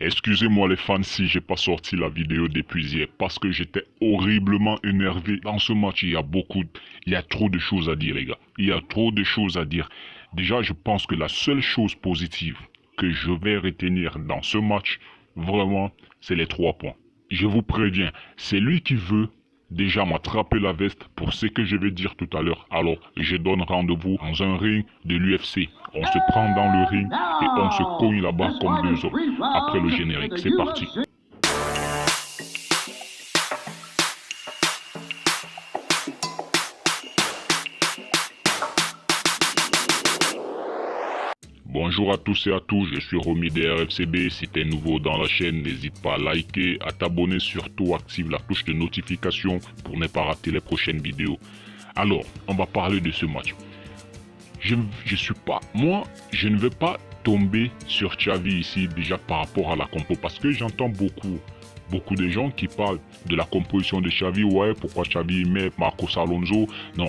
Excusez-moi les fans si j'ai pas sorti la vidéo depuis hier parce que j'étais horriblement énervé. Dans ce match, il y a trop de choses à dire les gars. Il y a trop de choses à dire. Déjà, je pense que la seule chose positive que je vais retenir dans ce match, vraiment, c'est les 3 points. Je vous préviens, c'est lui qui veut déjà m'attraper la veste pour ce que je vais dire tout à l'heure. Alors, je donne rendez-vous dans un ring de l'UFC. On se prend dans le ring et on se cogne là-bas comme 2 hommes. Après le générique, c'est parti. Bonjour à tous et à tous, je suis Romy de RFCB. Si t'es nouveau dans la chaîne, n'hésite pas à liker, à t'abonner, surtout active la touche de notification pour ne pas rater les prochaines vidéos. Alors, on va parler de ce match. Je ne vais pas tomber sur Xavi ici déjà par rapport à la compo parce que j'entends beaucoup de gens qui parlent de la composition de Xavi. Ouais, pourquoi Xavi met Marcos Alonso? Non.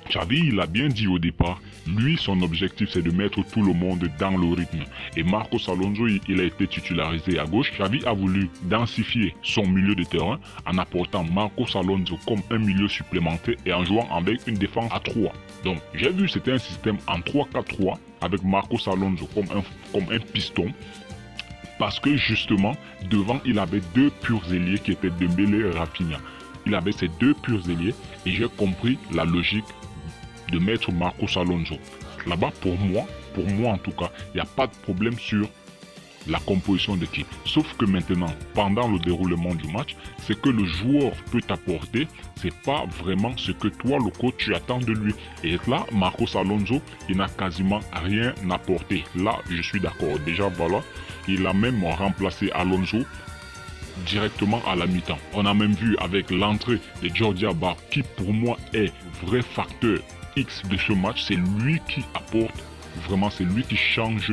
Xavi, il a bien dit au départ, lui, son objectif, c'est de mettre tout le monde dans le rythme. Et Marcos Alonso, il a été titularisé à gauche. Xavi a voulu densifier son milieu de terrain en apportant Marcos Alonso comme un milieu supplémentaire et en jouant avec une défense à 3. Donc, j'ai vu c'était un système en 3-4-3 avec Marcos Alonso comme un piston. Parce que justement, devant, il avait 2 purs ailiers qui étaient Dembélé et Rafinha. Il avait ces 2 purs ailiers et j'ai compris la logique de mettre Marcos Alonso. Là-bas, pour moi en tout cas, il n'y a pas de problème sur la composition d'équipe. Sauf que maintenant, pendant le déroulement du match, ce que le joueur peut t'apporter, c'est pas vraiment ce que toi, le coach, tu attends de lui. Et là, Marcos Alonso, il n'a quasiment rien apporté. Là, je suis d'accord. Déjà, voilà, il a même remplacé Alonso directement à la mi-temps. On a même vu avec l'entrée de Jordi Alba, qui pour moi est vrai facteur X de ce match, c'est lui qui apporte, vraiment c'est lui qui change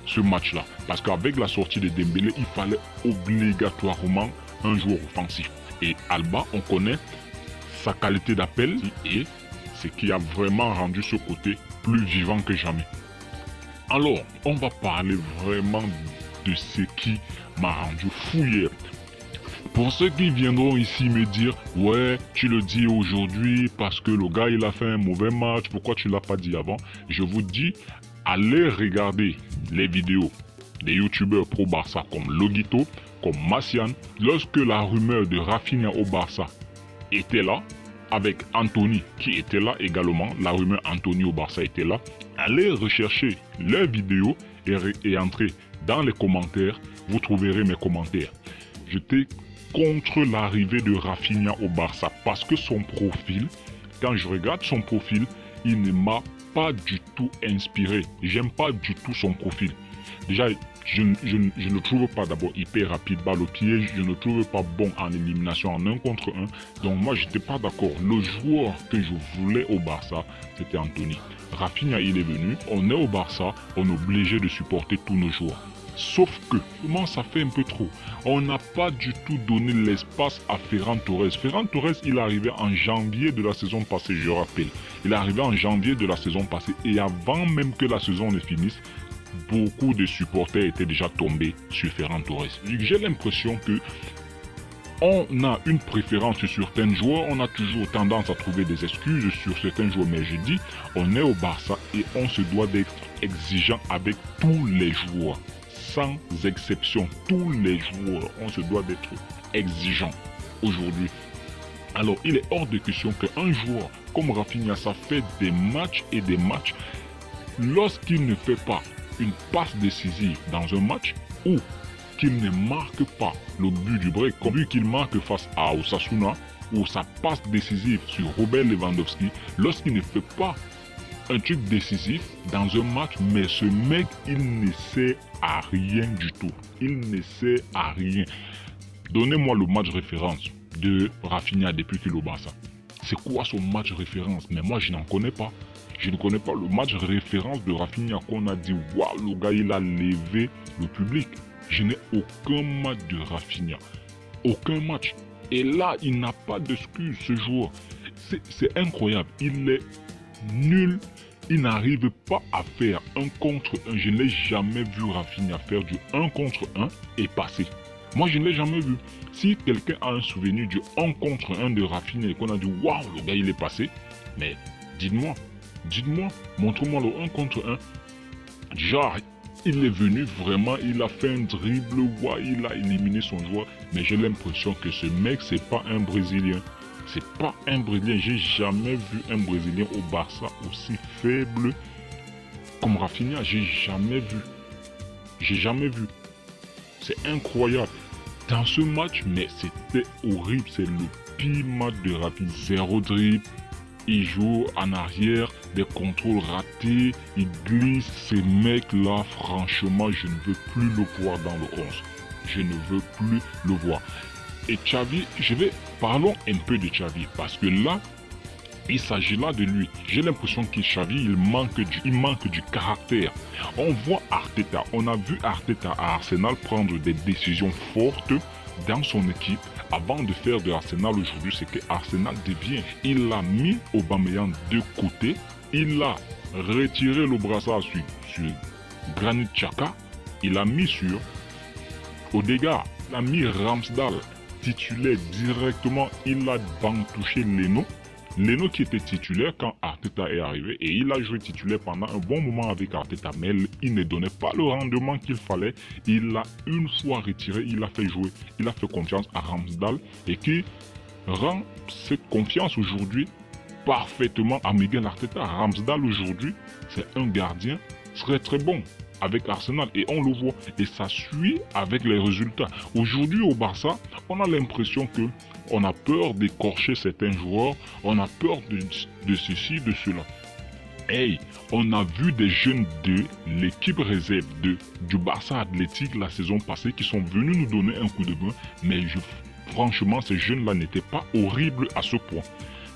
ce match-là. Parce qu'avec la sortie de Dembélé, il fallait obligatoirement un joueur offensif. Et Alba, on connaît sa qualité d'appel et ce qui a vraiment rendu ce côté plus vivant que jamais. Alors, on va parler vraiment de ce qui m'a rendu fou hier. Pour ceux qui viendront ici me dire « Ouais, tu le dis aujourd'hui parce que le gars il a fait un mauvais match, pourquoi tu l'as pas dit avant ?» Je vous dis, allez regarder les vidéos des youtubeurs pro Barça comme Logito, comme Massian. Lorsque la rumeur de Rafinha au Barça était là, avec Anthony qui était là également, la rumeur Anthony au Barça était là, allez rechercher les vidéos et entrez dans les commentaires, vous trouverez mes commentaires. J'étais contre l'arrivée de Rafinha au Barça parce que son profil, quand je regarde son profil, il ne m'a pas du tout inspiré. J'aime pas du tout son profil. Déjà, je ne le trouve pas d'abord hyper rapide, balle au pied, je ne le trouve pas bon en élimination en 1 contre 1. Donc moi, j'étais pas d'accord. Le joueur que je voulais au Barça, c'était Anthony. Rafinha, il est venu, on est au Barça, on est obligé de supporter tous nos joueurs. Sauf que, comment ça fait un peu trop? On n'a pas du tout donné l'espace à Ferran Torres. Ferran Torres, il est arrivé en janvier de la saison passée, je rappelle. Il est arrivé en janvier de la saison passée. Et avant même que la saison ne finisse, beaucoup de supporters étaient déjà tombés sur Ferran Torres. J'ai l'impression que on a une préférence sur certains joueurs, on a toujours tendance à trouver des excuses sur certains joueurs. Mais je dis, on est au Barça et on se doit d'être exigeant avec tous les joueurs. Sans exception, tous les joueurs, on se doit d'être exigeant aujourd'hui. Alors, il est hors de question qu'un joueur comme Rafinha, ça fait des matchs et des matchs, lorsqu'il ne fait pas une passe décisive dans un match ou qu'il ne marque pas le but du break, comme lui qu'il marque face à Osasuna, ou sa passe décisive sur Robert Lewandowski, lorsqu'il ne fait pas un truc décisif dans un match, mais ce mec, il ne sert à rien du tout. Il ne sert à rien. Donnez-moi le match référence de Rafinha depuis qu'il est au Barça. C'est quoi son match référence? Mais moi, je n'en connais pas. Je ne connais pas le match référence de Rafinha qu'on a dit « Waouh, le gars, il a levé le public ». Je n'ai aucun match de Rafinha. Aucun match. Et là, il n'a pas d'excuse, ce joueur. C'est incroyable. Il est nul Il n'arrive pas à faire un contre un. Je ne l'ai jamais vu Rafinha faire du 1 contre 1 et passer. Moi, je ne l'ai jamais vu. Si quelqu'un a un souvenir du 1 contre 1 de Rafinha et qu'on a dit « Waouh, le gars, il est passé », mais dites-moi, montre-moi le 1 contre 1. Genre, il est venu vraiment, il a fait un dribble, ouais, il a éliminé son joueur. Mais j'ai l'impression que ce mec, c'est pas un Brésilien. C'est pas un Brésilien. J'ai jamais vu un Brésilien au Barça aussi faible comme Rafinha. J'ai jamais vu. C'est incroyable. Dans ce match, mais c'était horrible. C'est le pire match de Rafinha. 0 dribble. Il joue en arrière, des contrôles ratés, il glisse. Ces mecs-là, franchement, je ne veux plus le voir dans le 11. Je ne veux plus le voir. Et Xavi, parlons un peu de Xavi, parce que là, il s'agit là de lui. J'ai l'impression que Xavi, il manque du caractère. On voit Arteta, on a vu Arteta à Arsenal prendre des décisions fortes dans son équipe. Avant de faire de Arsenal aujourd'hui, c'est que Arsenal devient. Il a mis Aubameyang de côté. Il a retiré le brassard sur Granit Xhaka. Il a mis sur Odegaard. Il a mis Ramsdale titulaire directement. Il a bantouché Leno. Leno qui était titulaire quand Arteta est arrivé et il a joué titulaire pendant un bon moment avec Arteta, mais il ne donnait pas le rendement qu'il fallait. Il l'a une fois retiré, il a fait jouer, il a fait confiance à Ramsdale et qui rend cette confiance aujourd'hui parfaitement à Miguel Arteta. Ramsdale aujourd'hui, c'est un gardien très bon avec Arsenal et on le voit et ça suit avec les résultats. Aujourd'hui au Barça, on a l'impression que on a peur d'écorcher certains joueurs, on a peur de ceci, de cela. Hey, on a vu des jeunes de l'équipe réserve du Barça Athletic la saison passée qui sont venus nous donner un coup de main, mais franchement ces jeunes-là n'étaient pas horribles à ce point.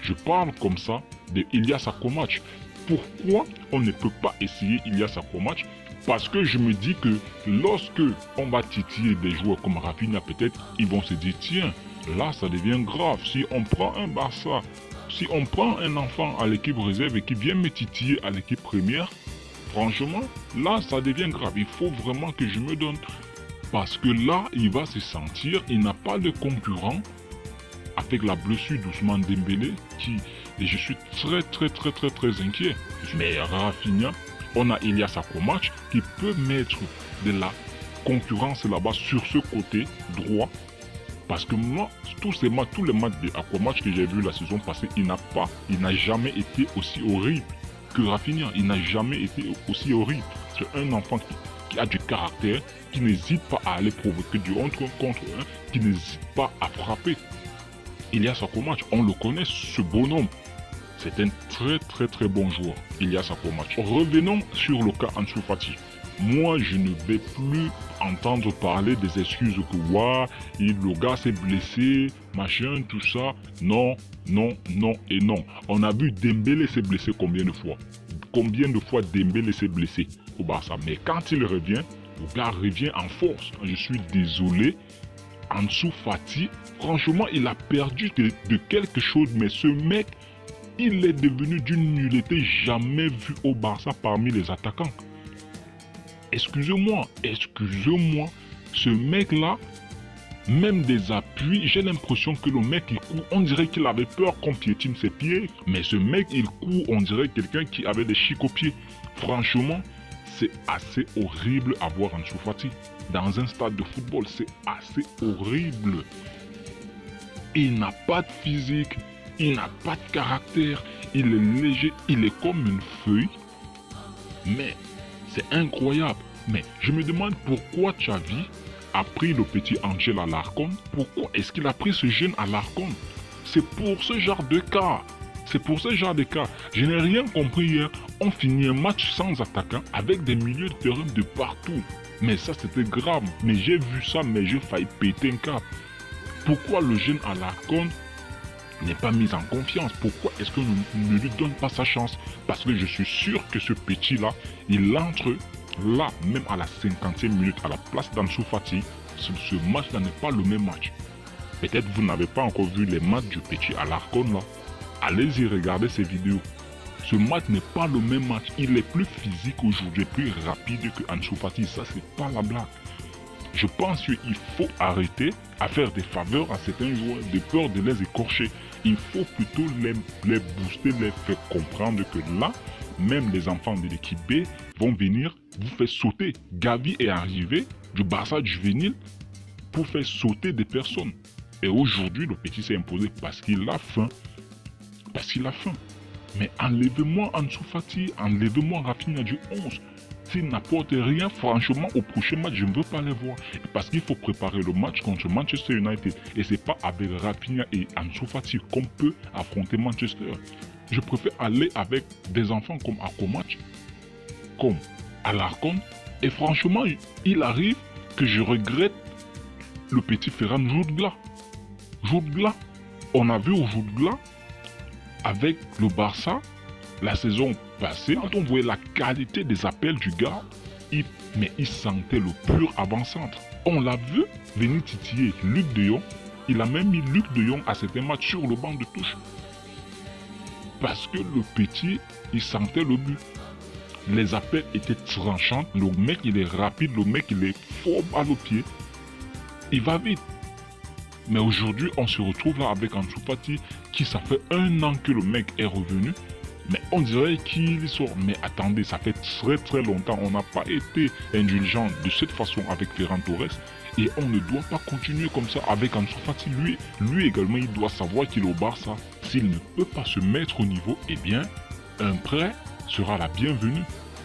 Je parle comme ça de Ilias Akomač. Pourquoi on ne peut pas essayer Ilias Akomač? Parce que je me dis que lorsque on va titiller des joueurs comme Rafinha, peut-être ils vont se dire tiens, là ça devient grave. Si on prend un Barça, si on prend un enfant à l'équipe réserve et qui vient me titiller à l'équipe première, franchement, là ça devient grave. Il faut vraiment que je me donne. Parce que là, il va se sentir, il n'a pas de concurrent avec la blessure d'Ousmane Dembélé et je suis très inquiet. Mais Rafinha, on a Ilias Akomač qui peut mettre de la concurrence là-bas sur ce côté droit. Parce que moi, tous les matchs de Akomač que j'ai vu la saison passée, il n'a jamais été aussi horrible que Rafinha. Il n'a jamais été aussi horrible. C'est un enfant qui a du caractère, qui n'hésite pas à aller provoquer du 1 contre 1, qui n'hésite pas à frapper. Ilias Akomač, on le connaît, ce bonhomme. C'est un très bon joueur, Ilias Akomač. Revenons sur le cas Ansu Fati. Moi, je ne vais plus entendre parler des excuses que le gars s'est blessé, machin, tout ça. Non. On a vu Dembélé s'est blessé combien de fois? Combien de fois Dembélé s'est blessé au Barça? Mais quand il revient, le gars revient en force. Je suis désolé. Ansu Fati, franchement, il a perdu de quelque chose, mais ce mec, il est devenu d'une nullité jamais vue au Barça parmi les attaquants. Excusez-moi, ce mec-là, même des appuis, j'ai l'impression que le mec, il court, on dirait qu'il avait peur qu'on piétine ses pieds, mais ce mec, il court, on dirait quelqu'un qui avait des chics aux pieds. Franchement, c'est assez horrible à voir Ansu Fati. Dans un stade de football, c'est assez horrible. Il n'a pas de physique, il n'a pas de caractère, il est léger, il est comme une feuille, mais c'est incroyable. Mais je me demande pourquoi Xavi a pris le petit Angel Alarcón. Pourquoi est-ce qu'il a pris ce jeune Alarcón? C'est pour ce genre de cas. Je n'ai rien compris hier. On finit un match sans attaquant avec des milieux de terrain de partout. Mais ça c'était grave. Mais j'ai vu ça, mais j'ai failli péter un câble. Pourquoi le jeune Alarcón n'est pas mis en confiance? Pourquoi est-ce qu'on ne lui donne pas sa chance? Parce que je suis sûr que ce petit-là, il entre là, même à la 50e minute, à la place d'Ansu Fati. Ce match-là n'est pas le même match. Peut-être vous n'avez pas encore vu les matchs du petit Alarcón là. Allez-y regarder ces vidéos. Ce match n'est pas le même match. Il est plus physique aujourd'hui, plus rapide que Ansu Fati. Ça, c'est pas la blague. Je pense qu'il faut arrêter à faire des faveurs à certains joueurs, de peur de les écorcher. Il faut plutôt les booster, les faire comprendre que là, même les enfants de l'équipe B vont venir vous faire sauter. Gavi est arrivé du Barça juvénile pour faire sauter des personnes. Et aujourd'hui, le petit s'est imposé parce qu'il a faim. Parce qu'il a faim. Mais enlevez-moi Ansu Fati, enlevez-moi Rafinha du 11. S'ils n'apportent rien, franchement, au prochain match, je ne veux pas les voir. Parce qu'il faut préparer le match contre Manchester United. Et c'est pas avec Rafinha et Ansu Fati qu'on peut affronter Manchester. Je préfère aller avec des enfants comme Akomac, comme Alarcon. Et franchement, il arrive que je regrette le petit Ferran Jutgla. Jutgla, on a vu au Jutgla, avec le Barça, la saison passée, quand on voyait la qualité des appels du gars, mais il sentait le pur avant-centre. On l'a vu venir titiller Luc de Jong. Il a même mis Luc de Jong à certains matchs sur le banc de touche. Parce que le petit, il sentait le but. Les appels étaient tranchants. Le mec, il est rapide. Le mec, il est fort balle au pied. Il va vite. Mais aujourd'hui, on se retrouve là avec Ansu Fati, qui ça fait 1 an que le mec est revenu. Mais on dirait qu'il sort. Mais attendez, ça fait très longtemps. On n'a pas été indulgent de cette façon avec Ferran Torres. Et on ne doit pas continuer comme ça avec Ansu Fati. Lui également, il doit savoir qu'il est au Barça. S'il ne peut pas se mettre au niveau, eh bien, un prêt sera la bienvenue.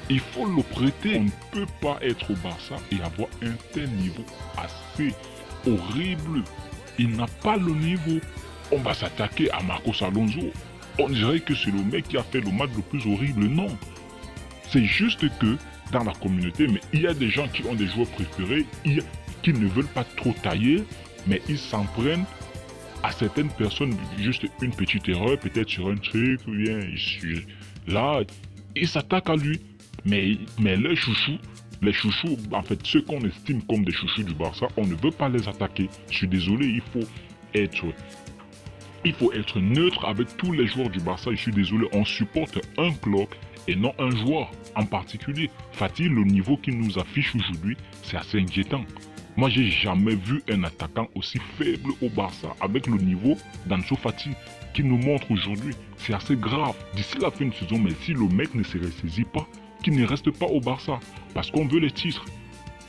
Il faut le prêter. On ne peut pas être au Barça et avoir un tel niveau assez horrible. Il n'a pas le niveau. On va s'attaquer à Marcos Alonso. On dirait que c'est le mec qui a fait le match le plus horrible. Non. C'est juste que dans la communauté, mais il y a des gens qui ont des joueurs préférés, qui ne veulent pas trop tailler, mais ils s'en prennent à certaines personnes, juste une petite erreur, peut-être sur un truc, ou bien là, ils s'attaquent à lui. Mais les chouchous, en fait, ceux qu'on estime comme des chouchous du Barça, on ne veut pas les attaquer. Je suis désolé, il faut être neutre avec tous les joueurs du Barça. Je suis désolé, on supporte un club et non un joueur en particulier. Fati, le niveau qu'il nous affiche aujourd'hui, c'est assez inquiétant. Moi, j'ai jamais vu un attaquant aussi faible au Barça avec le niveau d'Ansu Fati qu'il nous montre aujourd'hui. C'est assez grave. D'ici la fin de saison, mais si le mec ne se ressaisit pas, qu'il ne reste pas au Barça, parce qu'on veut les titres,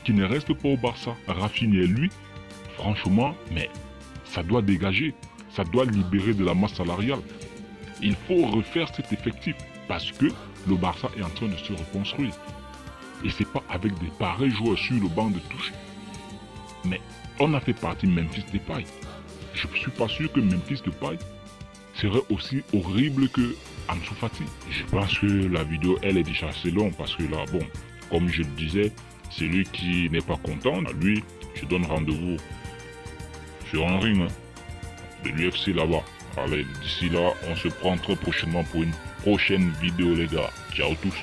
qu'il ne reste pas au Barça. Rafinha, lui, franchement, mais ça doit dégager. Ça doit libérer de la masse salariale. Il faut refaire cet effectif parce que le Barça est en train de se reconstruire. Et c'est pas avec des pareils joueurs sur le banc de touche. Mais on a fait partie de Memphis Depay. Je ne suis pas sûr que Memphis Depay serait aussi horrible que Ansu Fati. Je pense que la vidéo, elle est déjà assez longue parce que là, bon, comme je le disais, celui qui n'est pas content, à lui, je donne rendez-vous sur un ring de l'UFC là-bas. Allez, d'ici là, on se prend très prochainement pour une prochaine vidéo les gars. Ciao tous.